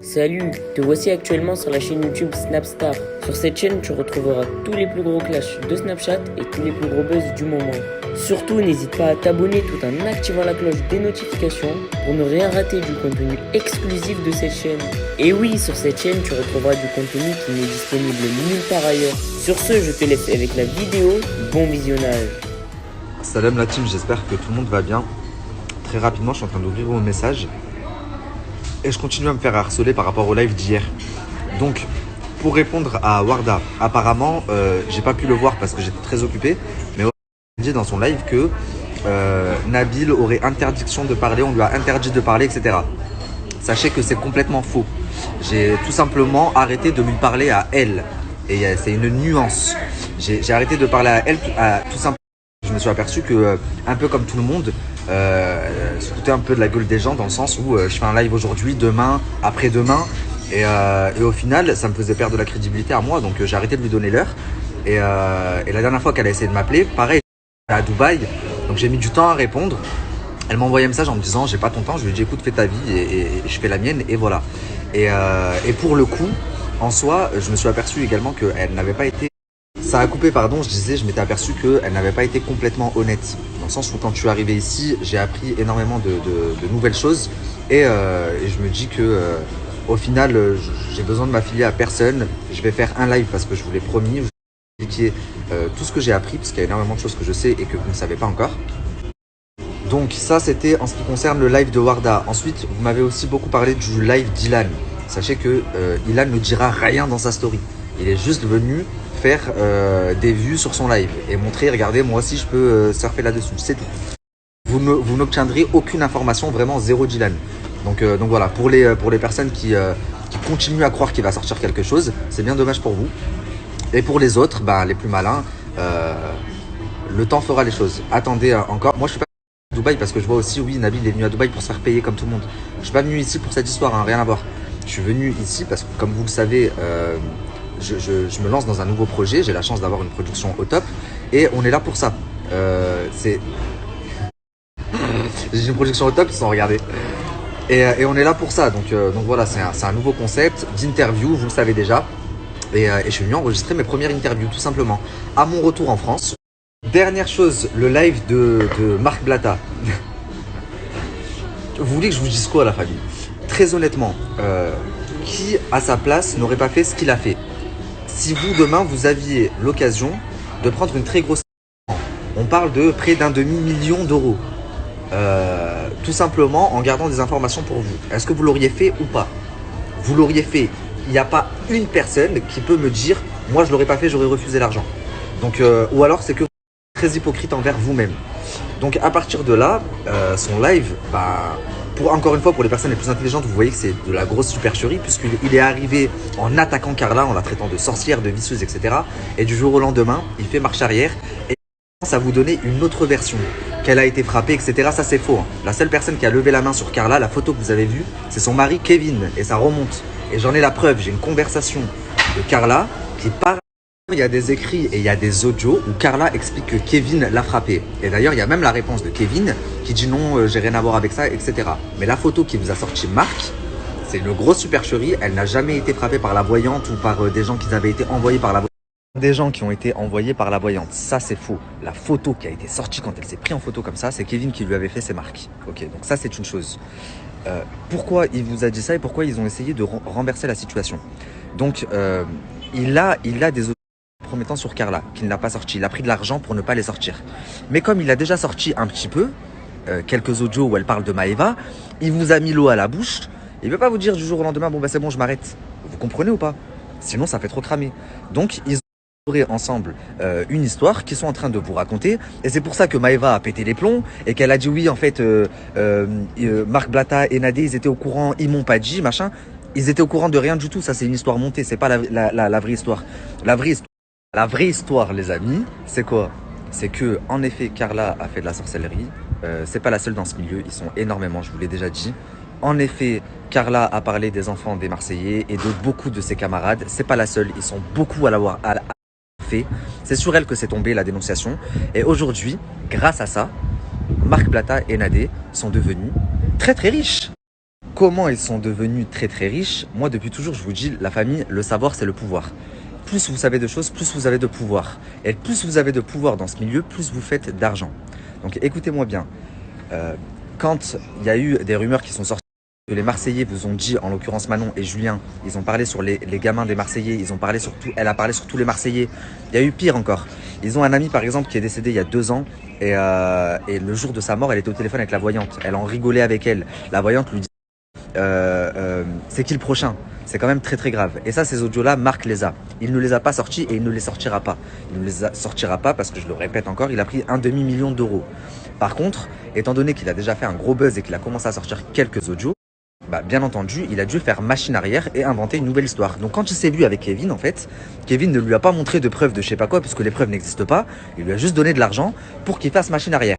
Salut, te voici actuellement sur la chaîne YouTube Snapstar. Sur cette chaîne, tu retrouveras tous les plus gros clashs de Snapchat et tous les plus gros buzz du moment. Surtout, n'hésite pas à t'abonner tout en activant la cloche des notifications pour ne rien rater du contenu exclusif de cette chaîne. Et oui, sur cette chaîne, tu retrouveras du contenu qui n'est disponible nulle part ailleurs. Sur ce, je te laisse avec la vidéo. Bon visionnage. Salam la team, j'espère que tout le monde va bien. Très rapidement, je suis en train d'ouvrir mon message et je continue à me faire harceler par rapport au live d'hier. Donc, pour répondre à Warda, apparemment, j'ai pas pu le voir parce que j'étais très occupé, mais on a dit dans son live que Nabil aurait interdiction de parler, on lui a interdit de parler, etc. Sachez que c'est complètement faux. J'ai tout simplement arrêté de lui parler à elle. Et c'est une nuance. J'ai arrêté de parler à elle tout simplement. Je me suis aperçu que, un peu comme tout le monde, se foutait un peu de la gueule des gens dans le sens où je fais un live aujourd'hui, demain, après-demain. Et au final, ça me faisait perdre de la crédibilité à moi. Donc j'ai arrêté de lui donner l'heure. Et la dernière fois qu'elle a essayé de m'appeler, pareil, à Dubaï. Donc j'ai mis du temps à répondre. Elle m'a envoyé un message en me disant j'ai pas ton temps. Je lui ai dit écoute, fais ta vie et je fais la mienne. Et voilà. Et pour le coup, en soi, je me suis aperçu également qu'elle n'avait pas été... Ça a coupé, pardon, je m'étais aperçu qu'elle n'avait pas été complètement honnête. Dans le sens où quand je suis arrivé ici, j'ai appris énormément de nouvelles choses. Et je me dis que au final, j'ai besoin de m'affilier à personne. Je vais faire un live parce que je vous l'ai promis. Je vais vous expliquer tout ce que j'ai appris parce qu'il y a énormément de choses que je sais et que vous ne savez pas encore. Donc ça, c'était en ce qui concerne le live de Warda. Ensuite, vous m'avez aussi beaucoup parlé du live d'Ilan. Sachez que Ilan ne dira rien dans sa story. Il est juste venu faire des vues sur son live et montrer, regardez, moi aussi je peux surfer là-dessus, c'est tout. Vous n'obtiendrez aucune information, vraiment zéro Dylan. Donc voilà, pour les personnes qui continuent à croire qu'il va sortir quelque chose, c'est bien dommage pour vous. Et pour les autres, bah, les plus malins, le temps fera les choses. Attendez encore. Moi je suis pas à Dubaï parce que je vois aussi, oui, Nabil est venu à Dubaï pour se faire payer comme tout le monde. Je suis pas venu ici pour cette histoire, hein, rien à voir. Je suis venu ici parce que, comme vous le savez, je me lance dans un nouveau projet. J'ai la chance d'avoir une production au top et on est là pour ça. J'ai une production au top, ils sont regardés. Et on est là pour ça. Donc voilà, c'est un nouveau concept d'interview, vous le savez déjà. Et je suis venu enregistrer mes premières interviews, tout simplement. À mon retour en France. Dernière chose, le live de Marc Blatta. Vous voulez que je vous dise quoi, la famille? Très honnêtement, qui à sa place n'aurait pas fait ce qu'il a fait? Si vous, demain, vous aviez l'occasion de prendre une très grosse... On parle de près d'un demi-million d'euros. Tout simplement en gardant des informations pour vous. Est-ce que vous l'auriez fait ou pas? Vous l'auriez fait. Il n'y a pas une personne qui peut me dire « Moi, je ne l'aurais pas fait, j'aurais refusé l'argent. » Donc, ou alors, c'est que vous êtes très hypocrite envers vous-même. Donc, à partir de là, son live... encore une fois, pour les personnes les plus intelligentes, vous voyez que c'est de la grosse supercherie puisqu'il est arrivé en attaquant Carla, en la traitant de sorcière, de visseuse, etc. Et du jour au lendemain, il fait marche arrière et il commence à vous donner une autre version. Qu'elle a été frappée, etc. Ça, c'est faux. Hein. La seule personne qui a levé la main sur Carla, la photo que vous avez vue, c'est son mari Kevin. Et ça remonte. Et j'en ai la preuve. J'ai une conversation de Carla qui parle. Il y a des écrits et il y a des audios où Carla explique que Kevin l'a frappé. Et d'ailleurs, il y a même la réponse de Kevin qui dit non, j'ai rien à voir avec ça, etc. Mais la photo qui vous a sorti Marc, c'est une grosse supercherie. Elle n'a jamais été frappée par la voyante ou par des gens qui avaient été envoyés par la voyante. Des gens qui ont été envoyés par la voyante. Ça, c'est faux. La photo qui a été sortie quand elle s'est prise en photo comme ça, c'est Kevin qui lui avait fait, c'est Marc. Ok, donc ça, c'est une chose. Pourquoi il vous a dit ça et pourquoi ils ont essayé de renverser la situation? Donc, il a des audios promettant sur Carla, qu'il n'a pas sorti. Il a pris de l'argent pour ne pas les sortir. Mais comme il a déjà sorti un petit peu, quelques audios où elle parle de Maëva, il vous a mis l'eau à la bouche. Il ne veut pas vous dire du jour au lendemain, bon bah c'est bon, je m'arrête. Vous comprenez ou pas? Sinon, ça fait trop cramer. Donc, ils ont élaboré ensemble une histoire qu'ils sont en train de vous raconter. Et c'est pour ça que Maëva a pété les plombs et qu'elle a dit oui, en fait, Marc Blatta et Nadé, ils étaient au courant, ils m'ont pas dit, machin. Ils étaient au courant de rien du tout. Ça, c'est une histoire montée. C'est pas la vraie histoire. La vraie histoire, les amis, c'est quoi? C'est que, en effet, Carla a fait de la sorcellerie. C'est pas la seule dans ce milieu. Ils sont énormément, je vous l'ai déjà dit. En effet, Carla a parlé des enfants des Marseillais et de beaucoup de ses camarades. C'est pas la seule. Ils sont beaucoup à l'avoir fait. C'est sur elle que c'est tombé la dénonciation. Et aujourd'hui, grâce à ça, Marc Blatta et Nadé sont devenus très très riches. comment ils sont devenus très très riches? Moi, depuis toujours, je vous dis, la famille, le savoir, c'est le pouvoir. Plus vous savez de choses, plus vous avez de pouvoir. Et plus vous avez de pouvoir dans ce milieu, plus vous faites d'argent. Donc écoutez-moi bien. Quand il y a eu des rumeurs qui sont sorties, que les Marseillais vous ont dit, en l'occurrence Manon et Julien, ils ont parlé sur les gamins des Marseillais, elle a parlé sur tous les Marseillais. Il y a eu pire encore. Ils ont un ami par exemple qui est décédé il y a 2 ans et le jour de sa mort, elle était au téléphone avec la voyante. Elle en rigolait avec elle. La voyante lui dit c'est qui le prochain? C'est quand même très très grave. Et ça, ces audios-là, Marc les a. Il ne les a pas sortis et il ne les sortira pas. Il ne les sortira pas parce que, je le répète encore, il a pris 1,5 million d'euros. Par contre, étant donné qu'il a déjà fait un gros buzz et qu'il a commencé à sortir quelques audios, bah, bien entendu, il a dû faire machine arrière et inventer une nouvelle histoire. Donc quand il s'est vu avec Kevin, en fait, Kevin ne lui a pas montré de preuves de je sais pas quoi, puisque les preuves n'existent pas. Il lui a juste donné de l'argent pour qu'il fasse machine arrière.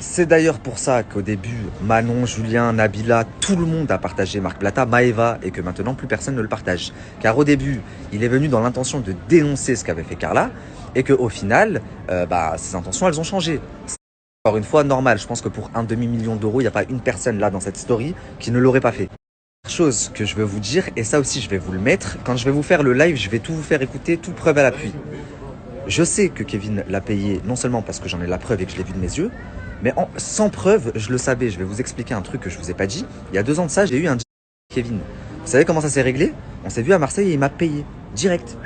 C'est d'ailleurs pour ça qu'au début, Manon, Julien, Nabila, tout le monde a partagé Marc Blatta, Maëva, et que maintenant plus personne ne le partage. Car au début, il est venu dans l'intention de dénoncer ce qu'avait fait Carla, et qu'au final, ses intentions, elles ont changé. C'est encore une fois normal, je pense que pour 1,5 million d'euros, il n'y a pas une personne là dans cette story qui ne l'aurait pas fait. Chose que je veux vous dire, et ça aussi je vais vous le mettre, quand je vais vous faire le live, je vais tout vous faire écouter, toute preuve à l'appui. Je sais que Kevin l'a payé, non seulement parce que j'en ai la preuve et que je l'ai vu de mes yeux, mais sans preuve, je le savais. Je vais vous expliquer un truc que je vous ai pas dit. Il y a 2 ans de ça, j'ai eu un deal avec Kevin. Vous savez comment ça s'est réglé? On s'est vu à Marseille et il m'a payé. Direct.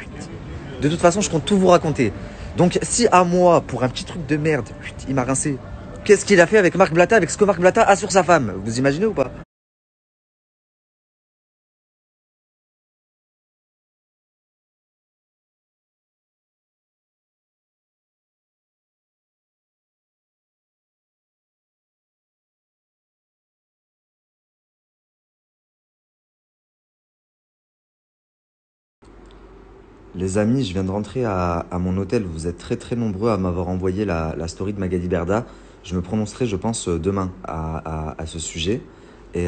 De toute façon, je compte tout vous raconter. Donc, si à moi, pour un petit truc de merde, il m'a rincé, qu'est-ce qu'il a fait avec Marc Blatta, avec ce que Marc Blatta a sur sa femme? Vous imaginez ou pas? Les amis, je viens de rentrer à mon hôtel. Vous êtes très très nombreux à m'avoir envoyé la story de Magali Berda. Je me prononcerai, je pense, demain à ce sujet. Et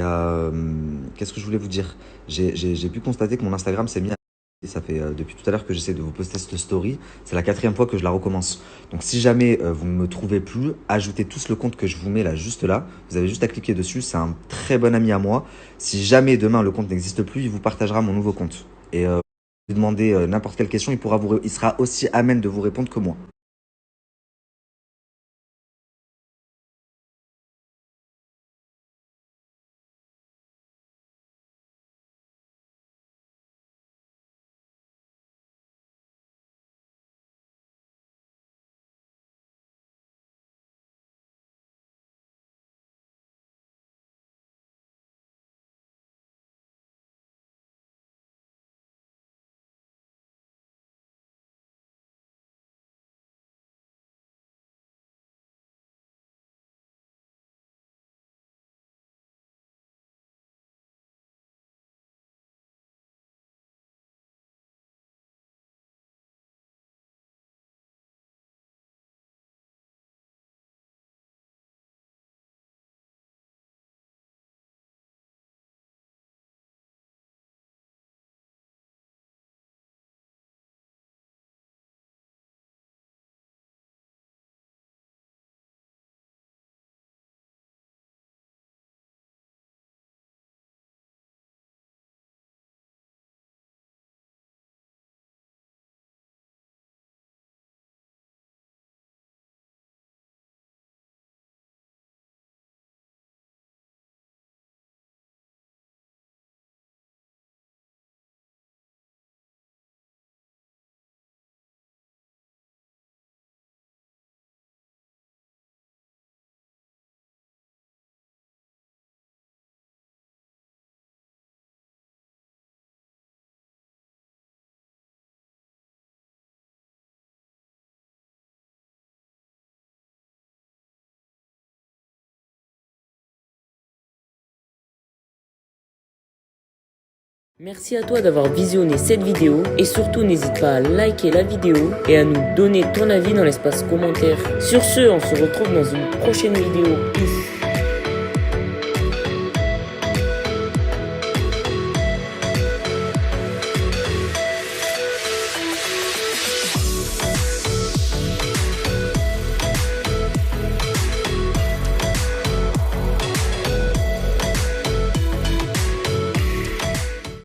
qu'est-ce que je voulais vous dire? J'ai pu constater que mon Instagram s'est mis à... Et ça fait depuis tout à l'heure que j'essaie de vous poster cette story. C'est la 4e fois que je la recommence. Donc si jamais vous ne me trouvez plus, ajoutez tous le compte que je vous mets là, juste là. Vous avez juste à cliquer dessus. C'est un très bon ami à moi. Si jamais demain le compte n'existe plus, il vous partagera mon nouveau compte. Et vous demandez n'importe quelle question, il sera aussi à même de vous répondre que moi. Merci à toi d'avoir visionné cette vidéo et surtout n'hésite pas à liker la vidéo et à nous donner ton avis dans l'espace commentaire. Sur ce, on se retrouve dans une prochaine vidéo. Peace.